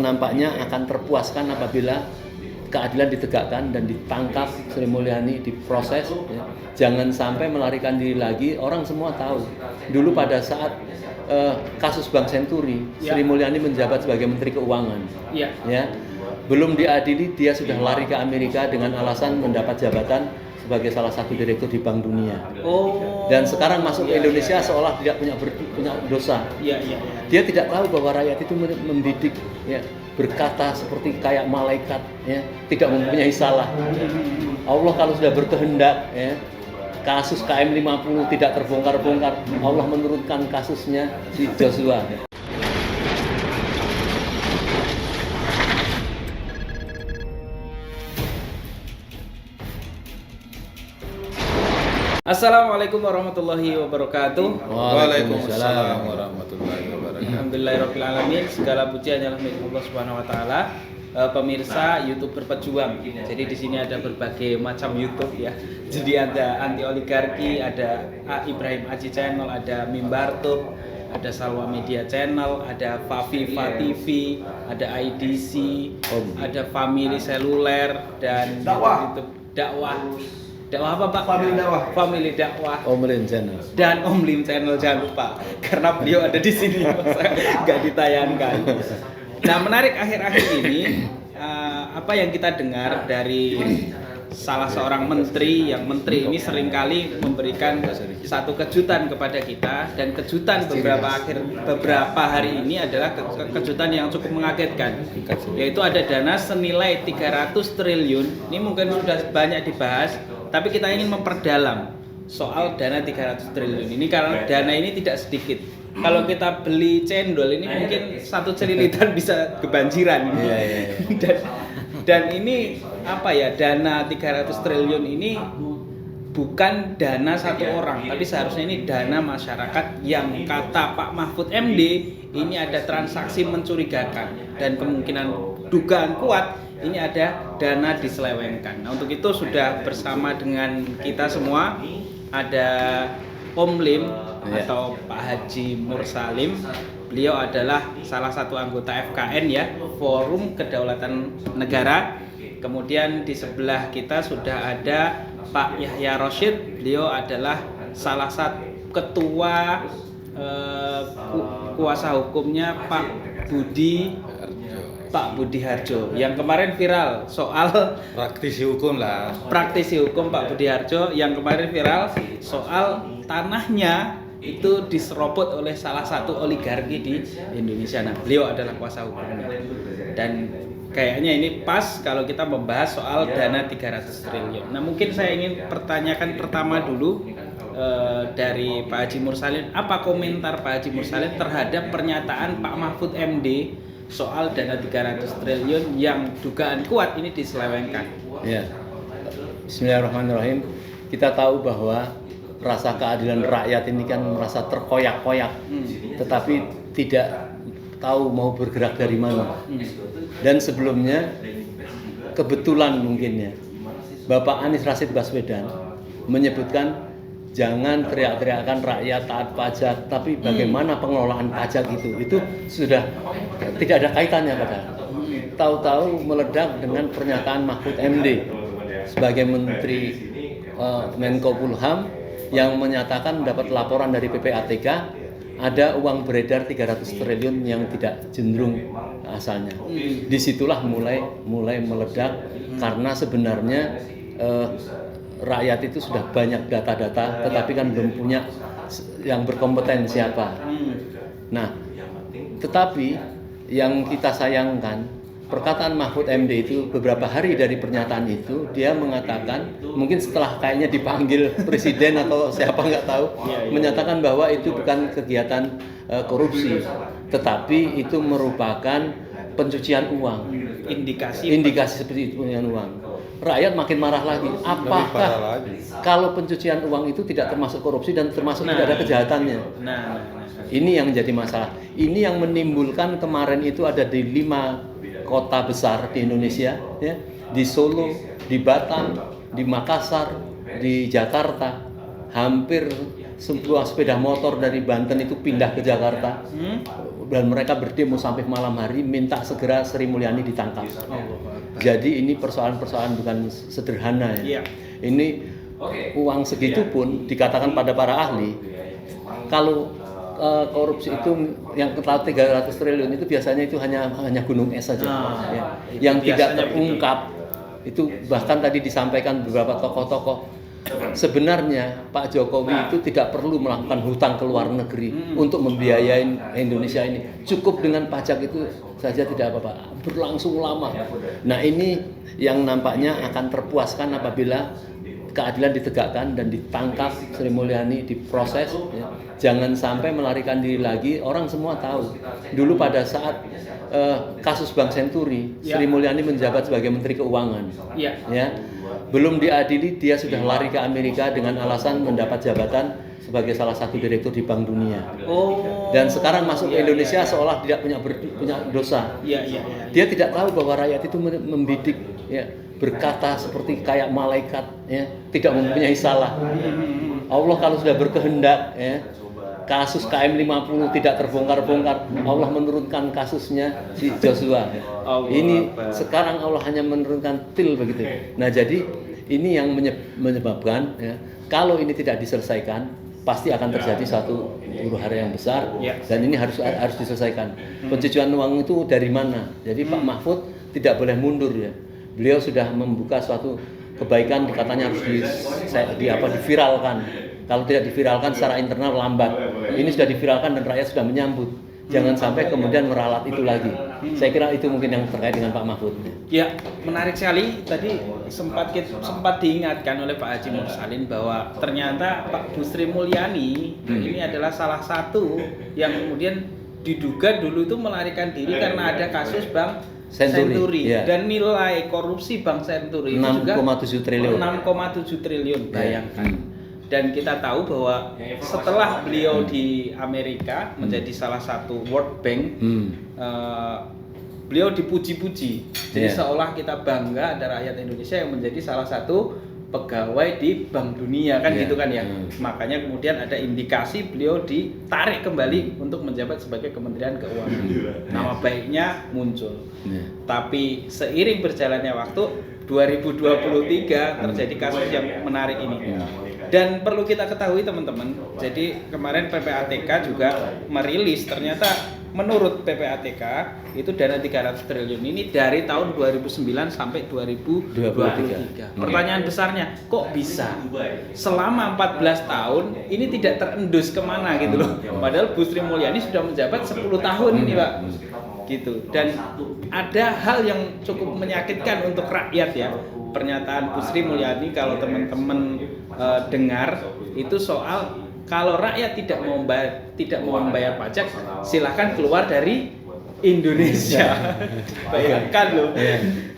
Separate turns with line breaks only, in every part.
nampaknya akan terpuaskan apabila keadilan ditegakkan dan ditangkap Sri Mulyani, diproses. Ya. Jangan sampai melarikan diri lagi. Orang semua tahu. Dulu pada saat kasus Bank Senturi, Sri Mulyani menjabat sebagai Menteri Keuangan. Ya. Belum diadili, dia sudah lari ke Amerika dengan alasan mendapat jabatan sebagai salah satu direktur di Bank Dunia. Dan sekarang masuk ke Indonesia seolah tidak punya dosa. Dia tidak tahu bahwa rakyat itu mendidik, ya, berkata seperti kayak malaikat, ya, tidak mempunyai salah. Allah kalau sudah berkehendak, ya, kasus KM 50 tidak terbongkar-bongkar, Allah menurunkan kasusnya si Joshua.
Assalamualaikum warahmatullahi wabarakatuh.
Waalaikumsalam warahmatullahi wabarakatuh.
Alhamdulillahirrahmanirrahim. Segala puji hanyalah milik Allah Subhanahu wa taala. Pemirsa YouTube Berpejuang. Jadi di sini ada berbagai macam YouTube, ya. Jadi ada anti oligarki, ada Ibrahim Aji Channel, ada Mimbartub, ada Salwa Media Channel, ada Faviva TV, ada IDC, ada Family Seluler, dan dakwah apa Pak? Family dakwah.
Omlin Channel.
Dan Omlim Channel, jangan lupa, karena beliau ada di sini, nggak ditayangkan. Nah, menarik akhir-akhir ini apa yang kita dengar dari salah seorang menteri, yang menteri ini seringkali memberikan satu kejutan kepada kita, dan kejutan beberapa hari ini adalah kejutan yang cukup mengagetkan, yaitu ada dana senilai 300 triliun. Ini mungkin sudah banyak dibahas, tapi kita ingin memperdalam soal dana 300 triliun ini karena dana ini tidak sedikit. Kalau kita beli cendol ini mungkin 1 celilitan bisa kebanjiran. Dan ini apa ya, dana 300 triliun ini bukan dana satu orang, tapi seharusnya ini dana masyarakat yang kata Pak Mahfud MD ini ada transaksi mencurigakan, dan kemungkinan dugaan kuat ini ada dana diselewengkan. Nah, untuk itu sudah bersama dengan kita semua ada Omlim atau Pak Haji Mursalim. Beliau adalah salah satu anggota FKN, ya, Forum Kedaulatan Negara. Kemudian di sebelah kita sudah ada Pak Yahya Roshid. Beliau adalah salah satu ketua kuasa hukumnya Pak Budi Harjo, yang kemarin viral soal
Praktisi hukum Pak
Budi Harjo, yang kemarin viral soal tanahnya itu diserobot oleh salah satu oligarki di Indonesia. Nah, beliau adalah kuasa hukumnya. Dan kayaknya ini pas kalau kita membahas soal dana 300 triliun. Nah, mungkin saya ingin pertanyakan pertama dulu dari Pak Haji Mursalim, apa komentar Pak Haji Mursalim terhadap pernyataan Pak Mahfud MD soal dana 300 triliun yang dugaan kuat ini diselewengkan?
Ya. Bismillahirrahmanirrahim. Kita tahu bahwa rasa keadilan rakyat ini kan merasa terkoyak-koyak, tetapi tidak tahu mau bergerak dari mana. Dan sebelumnya kebetulan mungkin, ya, Bapak Anies Rashid Baswedan menyebutkan jangan teriak-teriakan rakyat taat pajak, tapi bagaimana pengelolaan pajak itu sudah tidak ada kaitannya padahal. Tahu-tahu meledak dengan pernyataan Mahfud MD sebagai Menteri Menko Polhukam yang menyatakan mendapat laporan dari PPATK ada uang beredar 300 triliun yang tidak cenderung asalnya. Disitulah mulai meledak, karena sebenarnya rakyat itu sudah banyak data-data, tetapi kan belum punya yang berkompeten siapa. Nah, tetapi yang kita sayangkan, perkataan Mahfud MD itu beberapa hari dari pernyataan itu dia mengatakan, mungkin setelah kayaknya dipanggil presiden atau siapa nggak tahu, menyatakan bahwa itu bukan kegiatan korupsi, tetapi itu merupakan pencucian uang. Indikasi seperti itu, pencucian uang. Rakyat makin marah lagi. Apakah kalau pencucian uang itu tidak termasuk korupsi dan termasuk tidak ada kejahatannya? Ini yang menjadi masalah. Ini yang menimbulkan kemarin itu ada di 5 kota besar di Indonesia, ya, di Solo, di Batam, di Makassar, di Jakarta, hampir sebuah sepeda motor dari Banten itu pindah ke Jakarta dan mereka berdemo sampai malam hari minta segera Sri Mulyani ditangkap. Jadi ini persoalan-persoalan bukan sederhana ya. Ini uang segitu pun dikatakan pada para ahli kalau korupsi itu yang ketahui 300 triliun itu biasanya itu hanya gunung es saja ya. Yang tidak terungkap itu bahkan tadi disampaikan beberapa tokoh-tokoh sebenarnya Pak Jokowi itu tidak perlu melakukan hutang ke luar negeri untuk membiayai Indonesia ini, cukup dengan pajak itu saja tidak apa-apa, berlangsung lama. Nah ini yang nampaknya akan terpuaskan apabila keadilan ditegakkan dan ditangkap Sri Mulyani, diproses ya. Jangan sampai melarikan diri lagi. Orang semua tahu dulu pada saat kasus Bank Senturi, Sri Mulyani menjabat sebagai Menteri Keuangan ya. Belum diadili dia sudah lari ke Amerika dengan alasan mendapat jabatan sebagai salah satu direktur di Bank Dunia. Dan sekarang masuk ke Indonesia seolah tidak punya dosa. Dia tidak tahu bahwa rakyat itu membidik ya, berkata seperti kayak malaikat ya, tidak mempunyai salah. Allah kalau sudah berkehendak ya, kasus KM50 tidak terbongkar-bongkar, Allah menurunkan kasusnya si Joshua. Ini sekarang Allah hanya menurunkan til begitu. Nah jadi ini yang menyebabkan ya, kalau ini tidak diselesaikan pasti akan terjadi satu huru-hara yang besar dan ini harus diselesaikan. Pencucian uang itu dari mana? Jadi Pak Mahfud tidak boleh mundur ya. Beliau sudah membuka suatu kebaikan katanya harus diviralkan. Kalau tidak diviralkan secara internal lambat. Ini sudah diviralkan dan rakyat sudah menyambut. Jangan sampai kemudian meralat itu lagi. Saya kira itu mungkin yang terkait dengan Pak Mahfud.
Ya, menarik sekali. Tadi sempat diingatkan oleh Pak Haji Mursalin bahwa ternyata Pak Bu Sri Mulyani ini adalah salah satu yang kemudian diduga dulu itu melarikan diri karena ada kasus Bank Senturi. Dan nilai korupsi Bank Senturi itu juga
6,7 triliun.
6,7 triliun, bayangkan. Dan kita tahu bahwa setelah beliau di Amerika menjadi salah satu World Bank, beliau dipuji-puji. Jadi seolah kita bangga ada rakyat Indonesia yang menjadi salah satu pegawai di Bank Dunia kan gitu kan ya. Makanya kemudian ada indikasi beliau ditarik kembali untuk menjabat sebagai Kementerian Keuangan. Nama baiknya muncul. Tapi seiring berjalannya waktu 2023 terjadi kasus yang menarik ini. Dan perlu kita ketahui teman-teman, jadi kemarin PPATK juga merilis ternyata menurut PPATK itu dana 300 triliun ini dari tahun 2009 sampai 2023. Pertanyaan besarnya, kok bisa? Selama 14 tahun ini tidak terendus kemana gitu loh. Padahal Bu Sri Mulyani sudah menjabat 10 tahun ini Pak. Gitu. Dan ada hal yang cukup menyakitkan untuk rakyat ya. Pernyataan Bu Sri Mulyani kalau teman-teman dengar itu soal kalau rakyat tidak mau membayar pajak silahkan keluar dari Indonesia. Bayangkan loh.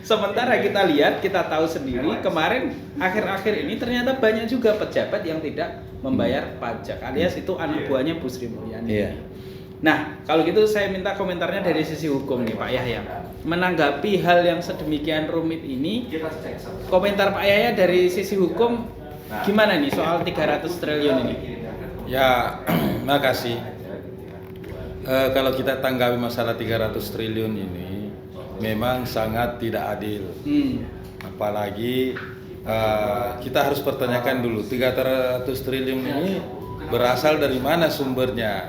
Sementara kita lihat, kita tahu sendiri kemarin akhir-akhir ini ternyata banyak juga pejabat yang tidak membayar pajak alias itu anak buahnya Bu Sri Mulyani. Nah, kalau gitu saya minta komentarnya dari sisi hukum nih Pak Yahya. Menanggapi hal yang sedemikian rumit ini, komentar Pak Yahya dari sisi hukum gimana nih soal 300 triliun ini?
Ya, makasih. Kalau kita tanggapi masalah 300 triliun ini, memang sangat tidak adil. Apalagi kita harus pertanyakan dulu 300 triliun ini berasal dari mana sumbernya,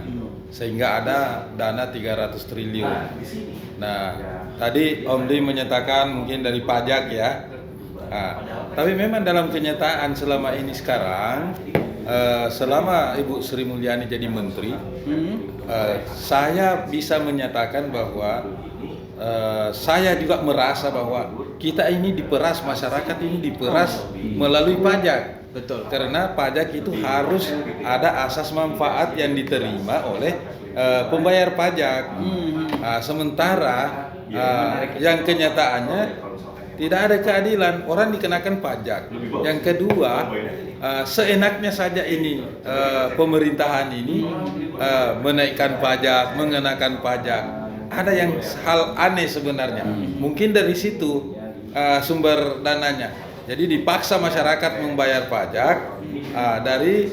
sehingga ada dana 300 triliun. Nah, tadi Om Dwi menyatakan mungkin dari pajak ya. Nah, tapi memang dalam kenyataan selama ini sekarang, selama Ibu Sri Mulyani jadi menteri, saya bisa menyatakan bahwa saya juga merasa bahwa kita ini diperas, masyarakat ini diperas melalui pajak.
Betul.
Karena pajak itu harus ada asas manfaat yang diterima oleh pembayar pajak. Sementara yang kenyataannya tidak ada keadilan, orang dikenakan pajak. Yang kedua, seenaknya saja ini pemerintahan ini menaikkan pajak, mengenakan pajak. Ada yang hal aneh sebenarnya. Mungkin dari situ sumber dananya. Jadi dipaksa masyarakat membayar pajak dari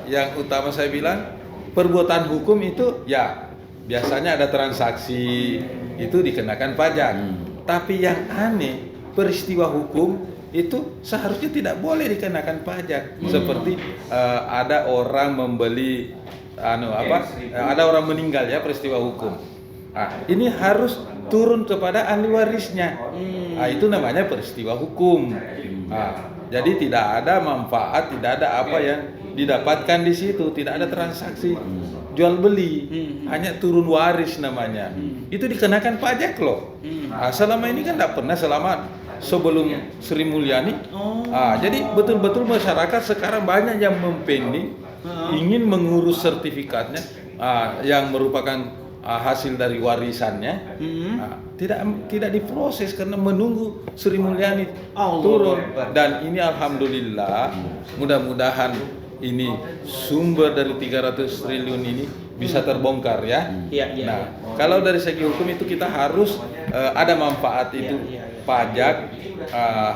yang utama saya bilang perbuatan hukum itu ya biasanya ada transaksi itu dikenakan pajak. Tapi yang aneh peristiwa hukum itu seharusnya tidak boleh dikenakan pajak. Seperti ada orang membeli ada orang meninggal ya peristiwa hukum. Ini harus turun kepada ahli warisnya. Itu namanya peristiwa hukum. Jadi tidak ada manfaat, tidak ada apa yang didapatkan di situ, tidak ada transaksi jual beli, hanya turun waris namanya. Itu dikenakan pajak loh. Selama ini kan tidak pernah sebelum Sri Mulyani. Jadi betul-betul masyarakat sekarang banyak yang mempending ingin mengurus sertifikatnya yang merupakan hasil dari warisannya. Tidak diproses karena menunggu Sri Mulyani turun. Dan ini alhamdulillah, mudah-mudahan ini sumber dari 300 triliun ini bisa terbongkar ya. Nah, kalau dari segi hukum itu kita harus ada manfaat itu. Pajak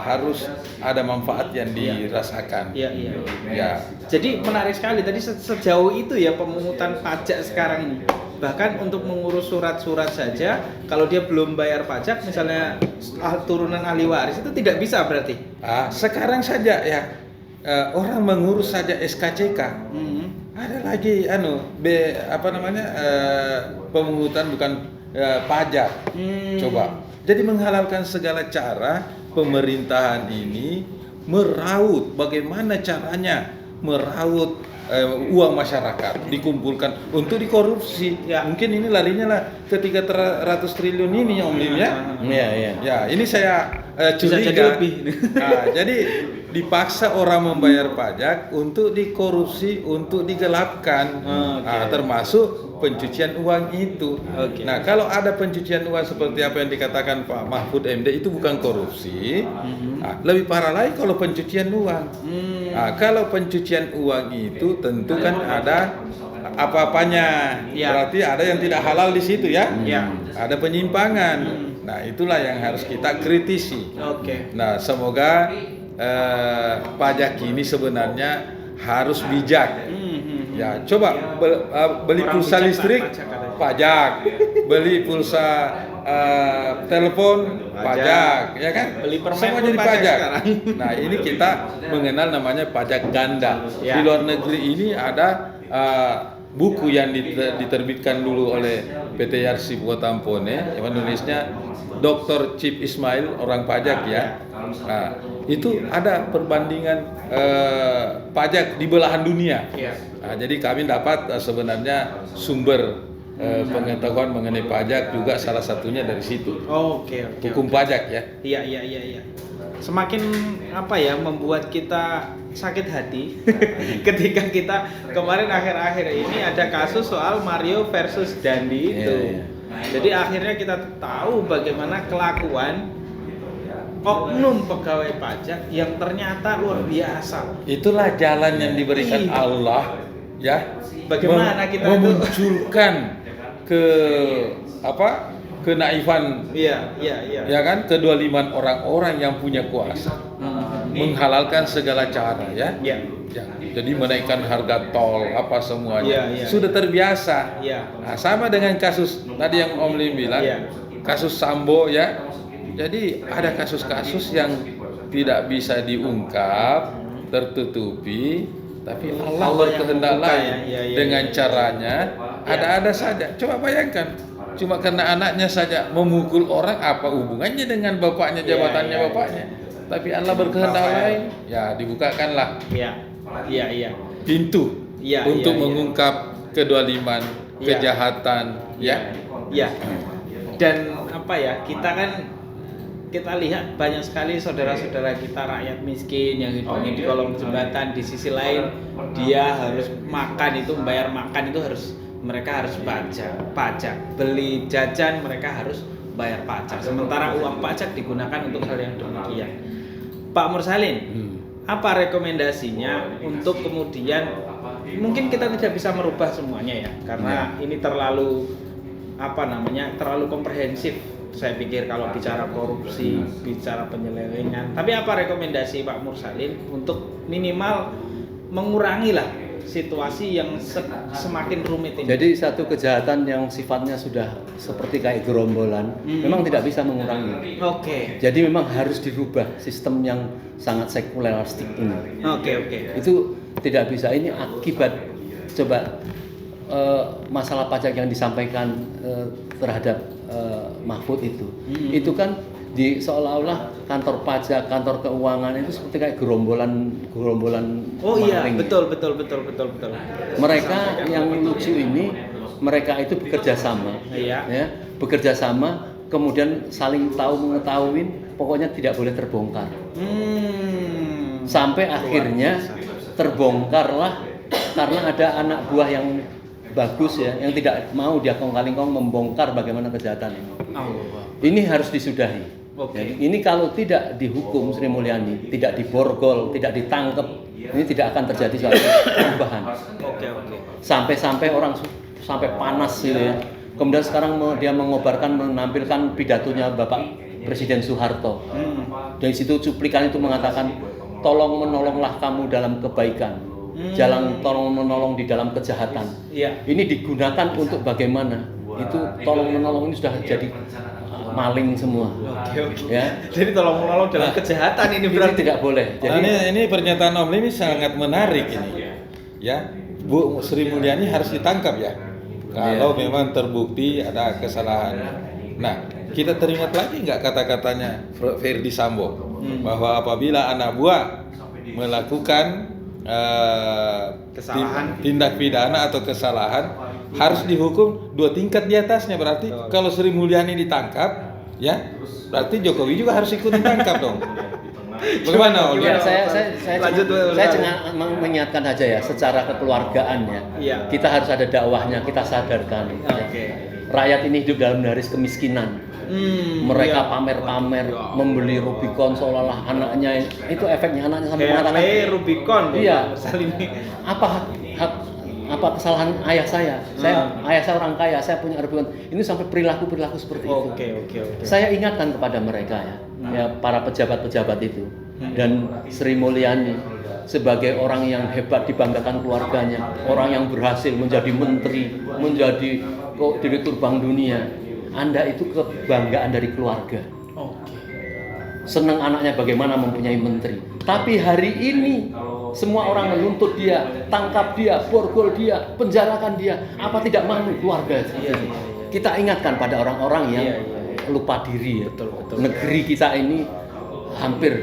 harus ada manfaat yang dirasakan. Ya.
Jadi menarik sekali tadi sejauh itu ya pemungutan pajak sekarang ini. Bahkan untuk mengurus surat-surat saja, kalau dia belum bayar pajak, misalnya turunan ahli waris itu tidak bisa berarti.
Sekarang saja ya orang mengurus saja SKCK. Ada lagi pemungutan bukan pajak. Coba. Jadi menghalalkan segala cara pemerintahan ini meraut bagaimana caranya meraut uang masyarakat dikumpulkan untuk dikorupsi. Mungkin ini larinya lah ke 300 triliun ini Om Lim ya. Ya, ini saya curiga. Jadi dipaksa orang membayar pajak untuk dikorupsi, untuk digelapkan, termasuk pencucian uang itu. Nah, kalau ada pencucian uang seperti apa yang dikatakan Pak Mahfud MD itu bukan korupsi. Lebih parah lagi kalau pencucian uang. Kalau pencucian uang itu tentu kan ada apa-apanya. Berarti ada yang tidak halal di situ ya. Ada penyimpangan. Nah, itulah yang harus kita kritisi. Nah, semoga pajak ini sebenarnya harus bijak. Ya, coba beli pulsa listrik pajak, beli pulsa telepon pajak, ya kan?
Beli permen
semua jadi pajak. Nah, ini kita mengenal namanya pajak ganda. Di luar negeri ini ada buku yang diterbitkan dulu oleh PT Yarsib Tampone, yang menulisnya Dr. Chip Ismail, orang pajak ya. Nah, itu ada perbandingan pajak di belahan dunia. Nah, jadi kami dapat sebenarnya sumber pengetahuan mengenai pajak juga salah satunya dari situ. Hukum pajak ya.
Iya. Semakin membuat kita sakit hati ketika kita kemarin akhir-akhir ini ada kasus soal Mario versus Dandi itu. Jadi akhirnya kita tahu bagaimana kelakuan oknum pegawai pajak yang ternyata luar biasa.
Itulah jalan yang diberikan Allah ya.
Bagaimana kita
memunculkan kenaifan, ya kan, kedoliman orang-orang yang punya kuasa, menghalalkan segala cara ya. Jadi menaikkan harga tol apa semuanya sudah terbiasa. Nah, sama dengan kasus tadi yang Om Lim bilang, kasus Sambo ya. Jadi ada kasus-kasus yang tidak bisa diungkap, tertutupi, tapi Allah berkehendak lain dengan caranya. Ada-ada saja. Coba bayangkan, cuma karena anaknya saja memukul orang, apa hubungannya dengan bapaknya, jabatannya bapaknya? Tapi Allah berkehendak lain, ya dibukakanlah pintu untuk mengungkap kedoliman, kejahatan, ya.
Dan kita kan lihat banyak sekali saudara-saudara kita rakyat miskin yang hidupnya di kolong jembatan. Di sisi lain dia harus makan, itu membayar makan itu mereka harus pajak, beli jajan mereka harus bayar pajak. Sementara uang pajak digunakan untuk hal yang demikian. Pak Mursalin, apa rekomendasinya untuk kemudian, mungkin kita tidak bisa merubah semuanya ya, karena ini terlalu komprehensif Saya pikir kalau bicara korupsi, bicara penyelewengan. Tapi apa rekomendasi Pak Mursalin untuk minimal mengurangi lah situasi yang semakin rumit ini?
Jadi satu kejahatan yang sifatnya sudah seperti kayak gerombolan, memang tidak bisa mengurangi.
Oke.
Jadi memang harus dirubah sistem yang sangat sekuleristik ini.
Oke.
Itu tidak bisa. Ini akibat coba masalah pajak yang disampaikan terhadap Mahfud itu kan seolah-olah kantor pajak, kantor keuangan itu seperti kayak gerombolan
Oh iya,
maling.
betul.
Mereka yang lucu ini, mereka itu bekerja sama,
Iya.
ya, bekerja sama, kemudian saling tahu mengetahui, pokoknya tidak boleh terbongkar. Sampai akhirnya terbongkarlah karena ada anak buah yang bagus ya, yang tidak mau dia kong-kali-kong membongkar bagaimana kejahatan ini. Ini harus disudahi.
Oke.
Ini kalau tidak dihukum Sri Mulyani, tidak diborgol, tidak ditangkap, ini tidak akan terjadi suatu perubahan.
Oke.
Sampai orang sampai panas gitu ya. Kemudian sekarang dia menampilkan pidatonya Bapak Presiden Soeharto. Dari situ cuplikan itu mengatakan, tolong menolonglah kamu dalam kebaikan. Jangan tolong menolong di dalam kejahatan.
Iya.
Ini digunakan untuk bagaimana? Itu tolong menolong ini sudah jadi maling semua.
Oke.
Ya.
Jadi tolong menolong dalam kejahatan ini
Ini
berarti
tidak boleh. Jadi
ini pernyataan Om ini sangat menarik ini. Ya, Bu Sri Mulyani harus ditangkap ya. Kalau memang terbukti ada kesalahan. Nah, kita teringat lagi nggak kata-katanya Ferdi Sambo bahwa apabila anak buah melakukan
kesalahan,
tindak pidana atau kesalahan harus dihukum 2 tingkat di atasnya. Berarti kalau Sri Mulyani ditangkap, ya berarti Jokowi juga harus ikut ditangkap dong. Bagaimana?
ya, saya
Lanjut,
cuma mengingatkan saja ya, secara kekeluargaan ya.
Iya.
Kita harus ada dakwahnya, kita sadarkan. Ya.
Oke.
Rakyat ini hidup dalam garis kemiskinan. Mereka pamer-pamer, membeli Rubicon seolah-olah anaknya, itu efeknya anaknya sampai mengatakan
Rubicon.
Iya.
Ini.
Apa kesalahan ayah saya? Ayah saya orang kaya, saya punya Rubicon. Ini sampai perilaku seperti itu.
Oke.
Saya ingatkan kepada mereka ya para pejabat-pejabat itu dan Sri Mulyani sebagai orang yang hebat, dibanggakan keluarganya, orang yang berhasil menjadi menteri, menjadi direktur Bank Dunia. Anda itu kebanggaan dari keluarga. Senang anaknya bagaimana mempunyai menteri. Tapi hari ini semua orang menuntut dia, tangkap dia, borgol dia, penjarakan dia. Apa tidak malu keluarga? Kita ingatkan pada orang-orang yang lupa diri ya.
Betul.
Negeri kita ini hampir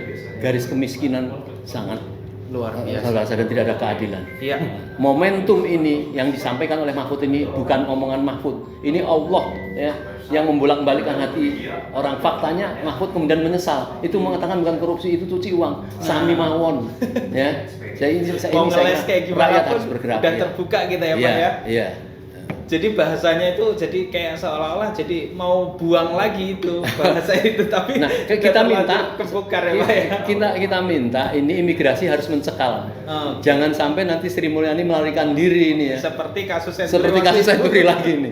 garis kemiskinan sangat
Luar biasa.
dan tidak ada keadilan.
Iya.
Momentum ini yang disampaikan oleh Mahfud ini bukan omongan Mahfud. Ini Allah ya yang membolak-balikkan hati orang. Faktanya Mahfud kemudian menyesal. Itu mengatakan bukan korupsi, itu cuci uang. Sami mawon. Ya. Saya
Ngeles kayak gimana
rakyat
pun
harus bergerak.
udah terbuka kita ya Pak ya.
Iya.
Jadi bahasanya itu jadi kayak seolah-olah jadi mau buang lagi itu bahasa itu, tapi
Nah, kita minta
kebukar ya Pak ya.
Kita minta ini imigrasi harus mencekal. Jangan sampai nanti Sri Mulyani melarikan diri ini ya.
Seperti kasus
Seperti kasus Senturi lagi ini.